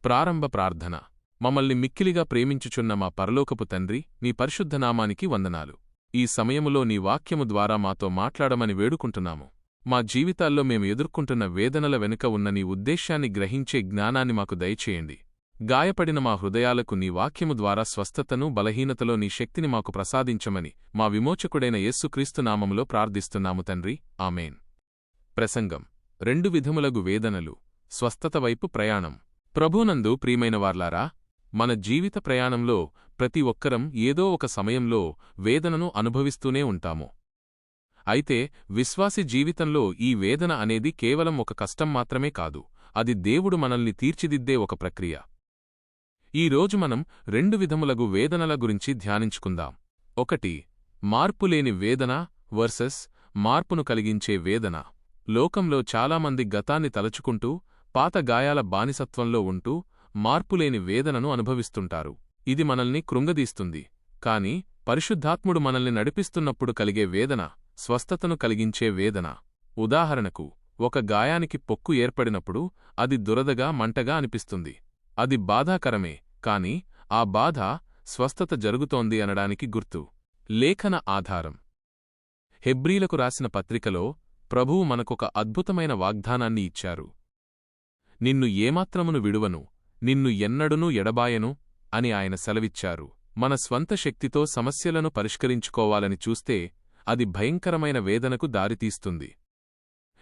ప్రారంభ ప్రార్థన. మమ్మల్ని మిక్కిలిగా ప్రేమించుచున్న మా పరలోకపు తండ్రి, నీ పరిశుద్ధనామానికి వందనాలు. ఈ సమయములో నీ వాక్యము ద్వారా మాతో మాట్లాడమని వేడుకుంటున్నాము. మా జీవితాల్లో మేము ఎదుర్కొంటున్న వేదనల వెనుక ఉన్న నీ ఉద్దేశ్యాన్ని గ్రహించే జ్ఞానాన్ని మాకు దయచేయండి. గాయపడిన మా హృదయాలకు నీ వాక్యము ద్వారా స్వస్థతను, బలహీనతలో నీ శక్తిని మాకు ప్రసాదించమని మా విమోచకుడైన యేసుక్రీస్తు నామములో ప్రార్థిస్తున్నాము తండ్రి, ఆమేన్. ప్రసంగం. 2 విధములగు వేదనలు. స్వస్థత వైపు ప్రయాణం. ప్రభునందు ప్రియమైనవార్లారా, మన జీవిత ప్రయాణంలో ప్రతి ఒక్కరం ఏదో ఒక సమయంలో వేదనను అనుభవిస్తూనే ఉంటాము. అయితే విశ్వాసి జీవితంలో ఈ వేదన అనేది కేవలం ఒక కష్టం మాత్రమే కాదు, అది దేవుడు మనల్ని తీర్చిదిద్దే ఒక ప్రక్రియ. ఈ రోజు మనం 2 విధములగు వేదనల గురించి ధ్యానించుకుందాం. 1. మార్పులేని వేదన వర్సెస్ మార్పును కలిగించే వేదన. లోకంలో చాలామంది గతాన్ని తలచుకుంటూ, పాత గాయాల బానిసత్వంలో ఉంటూ మార్పులేని వేదనను అనుభవిస్తుంటారు. ఇది మనల్ని కృంగదీస్తుంది. కాని పరిశుద్ధాత్ముడు మనల్ని నడిపిస్తున్నప్పుడు కలిగే వేదన స్వస్థతను కలిగించే వేదన. ఉదాహరణకు, ఒక గాయానికి పొక్కు ఏర్పడినప్పుడు అది దురదగా, మంటగా అనిపిస్తుంది. అది బాధాకరమే, కాని ఆ బాధ స్వస్థత జరుగుతోంది అనడానికి గుర్తు. లేఖన ఆధారం. హెబ్రీలకు రాసిన పత్రికలో ప్రభువు మనకొక అద్భుతమైన వాగ్దానాన్ని ఇచ్చారు. నిన్ను ఏమాత్రమును విడువను, నిన్ను ఎన్నడునూ ఎడబాయను అని ఆయన సెలవిచ్చారు. మన స్వంత శక్తితో సమస్యలను పరిష్కరించుకోవాలని చూస్తే అది భయంకరమైన వేదనకు దారితీస్తుంది.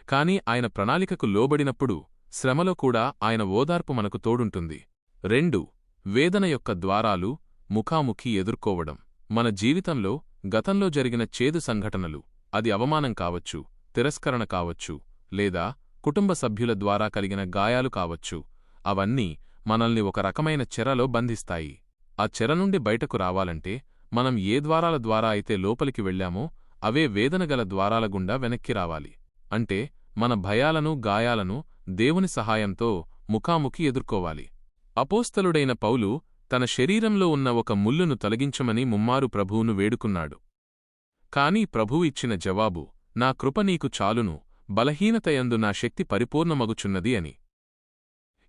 కాని ఆయన ప్రణాళికకు లోబడినప్పుడు శ్రమలో కూడా ఆయన ఓదార్పు మనకు తోడుంటుంది. 2. వేదన యొక్క ద్వారాలు. ముఖాముఖి ఎదుర్కోవడం. మన జీవితంలో గతంలో జరిగిన చేదు సంఘటనలు, అది అవమానం కావచ్చు, తిరస్కరణ కావచ్చు, లేదా కుటుంబ సభ్యుల ద్వారా కలిగిన గాయాలు కావచ్చు, అవన్నీ మనల్ని ఒక రకమైన చెరలో బంధిస్తాయి. ఆ చెర నుండి బయటకు రావాలంటే మనం ఏ ద్వారాల ద్వారా అయితే లోపలికి వెళ్లామో అవే వేదనగల ద్వారాల గుండా వెనక్కి రావాలి. అంటే మన భయాలను, గాయాలను దేవుని సహాయంతో ముఖాముఖి ఎదుర్కోవాలి. అపోస్తలుడైన పౌలు తన శరీరంలో ఉన్న ఒక ముల్లును తొలగించమని ముమ్మారు ప్రభువును వేడుకున్నాడు. కాని ప్రభువు ఇచ్చిన జవాబు, నా కృప నీకు చాలును, బలహీనతయందు నా శక్తి పరిపూర్ణమగుచున్నది అని.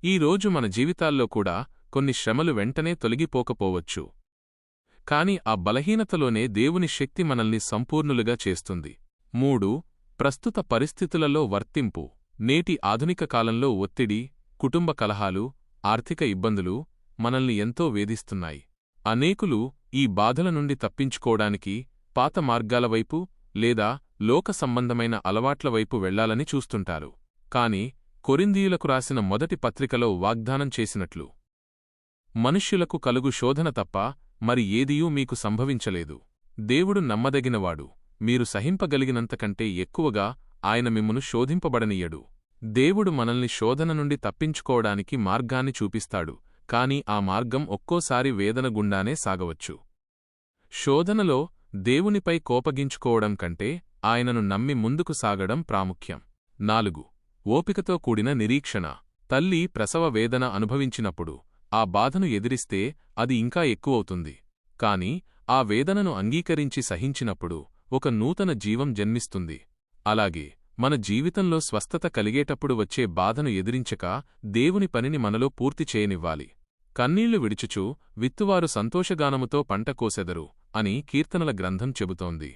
ఈ రోజు మన జీవితాల్లో కూడా కొన్ని శ్రమలు వెంటనే తొలగిపోకపోవచ్చు. కాని ఆ బలహీనతలోనే దేవుని శక్తి మనల్ని సంపూర్ణులుగా చేస్తుంది. 3. ప్రస్తుత పరిస్థితులలో వర్తింపు. నేటి ఆధునిక కాలంలో ఒత్తిడి, కుటుంబ కలహాలు, ఆర్థిక ఇబ్బందులు మనల్ని ఎంతో వేధిస్తున్నాయి. అనేకులు ఈ బాధల నుండి తప్పించుకోవడానికి పాత మార్గాల వైపు లేదా లోక సంబంధమైన అలవాట్ల వైపు వెళ్లాలని చూస్తుంటారు. కాని కొరింథీయులకు రాసిన మొదటి పత్రికలో వాగ్దానం చేసినట్లు, మనుష్యులకు కలుగు శోధన తప్ప మరి ఏదియూ మీకు సంభవించలేదు. దేవుడు నమ్మదగినవాడు, మీరు సహింపగలిగినంతకంటే ఎక్కువగా ఆయన మిమ్మును శోధింపబడనీయడు. దేవుడు మనల్ని శోధన నుండి తప్పించుకోవడానికి మార్గాన్ని చూపిస్తాడు, కాని ఆ మార్గం ఒక్కోసారి వేదన గుండానే సాగవచ్చు. శోధనలో దేవునిపై కోపగించుకోవడం కంటే ఆయనను నమ్మి ముందుకు సాగడం ప్రాముఖ్యం. 4. ఓపికతో కూడిన నిరీక్షణ. తల్లి ప్రసవ వేదన అనుభవించినప్పుడు ఆ బాధను ఎదిరిస్తే అది ఇంకా ఎక్కువవుతుంది. కాని ఆ వేదనను అంగీకరించి సహించినప్పుడు ఒక నూతన జీవం జన్మిస్తుంది. అలాగే మన జీవితంలో స్వస్థత కలిగేటప్పుడు వచ్చే బాధను ఎదిరించక దేవుని పనిని మనలో పూర్తి చేయనివ్వాలి. కన్నీళ్లు విడిచుచూ విత్తువారు సంతోషగానముతో పంట కోసెదరు అని కీర్తనల గ్రంథం చెబుతోంది.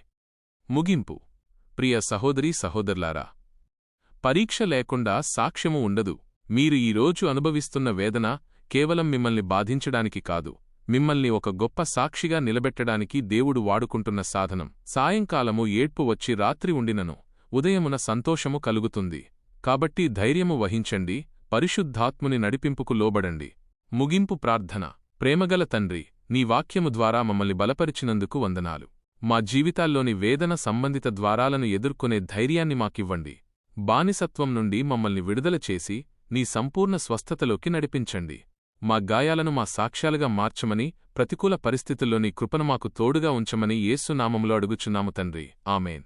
ముగింపు. ప్రియ సహోదరీ సహోదరులారా, పరీక్ష లేకుండా సాక్ష్యము ఉండదు. మీరు ఈరోజు అనుభవిస్తున్న వేదన కేవలం మిమ్మల్ని బాధించడానికి కాదు, మిమ్మల్ని ఒక గొప్ప సాక్షిగా నిలబెట్టడానికి దేవుడు వాడుకుంటున్న సాధనం. సాయంకాలము ఏడ్పు వచ్చి రాత్రి ఉండినను ఉదయమున సంతోషము కలుగుతుంది. కాబట్టి ధైర్యము వహించండి, పరిశుద్ధాత్ముని నడిపింపుకు లోబడండి. ముగింపు ప్రార్థన. ప్రేమగల తండ్రి, నీ వాక్యము ద్వారా మమ్మల్ని బలపరిచినందుకు వందనాలు. మా జీవితాల్లోని వేదన సంబంధిత ద్వారాలను ఎదుర్కొనే ధైర్యాన్ని మాకివ్వండి. బానిసత్వం నుండి మమ్మల్ని విడుదల చేసి నీ సంపూర్ణ స్వస్థతలోకి నడిపించండి. మా గాయాలను మా సాక్ష్యాలుగా మార్చమని, ప్రతికూల పరిస్థితుల్లోని కృపను మాకు తోడుగా ఉంచమని యేసు నామములో అడుగుచున్నాము తండ్రి, ఆమేన్.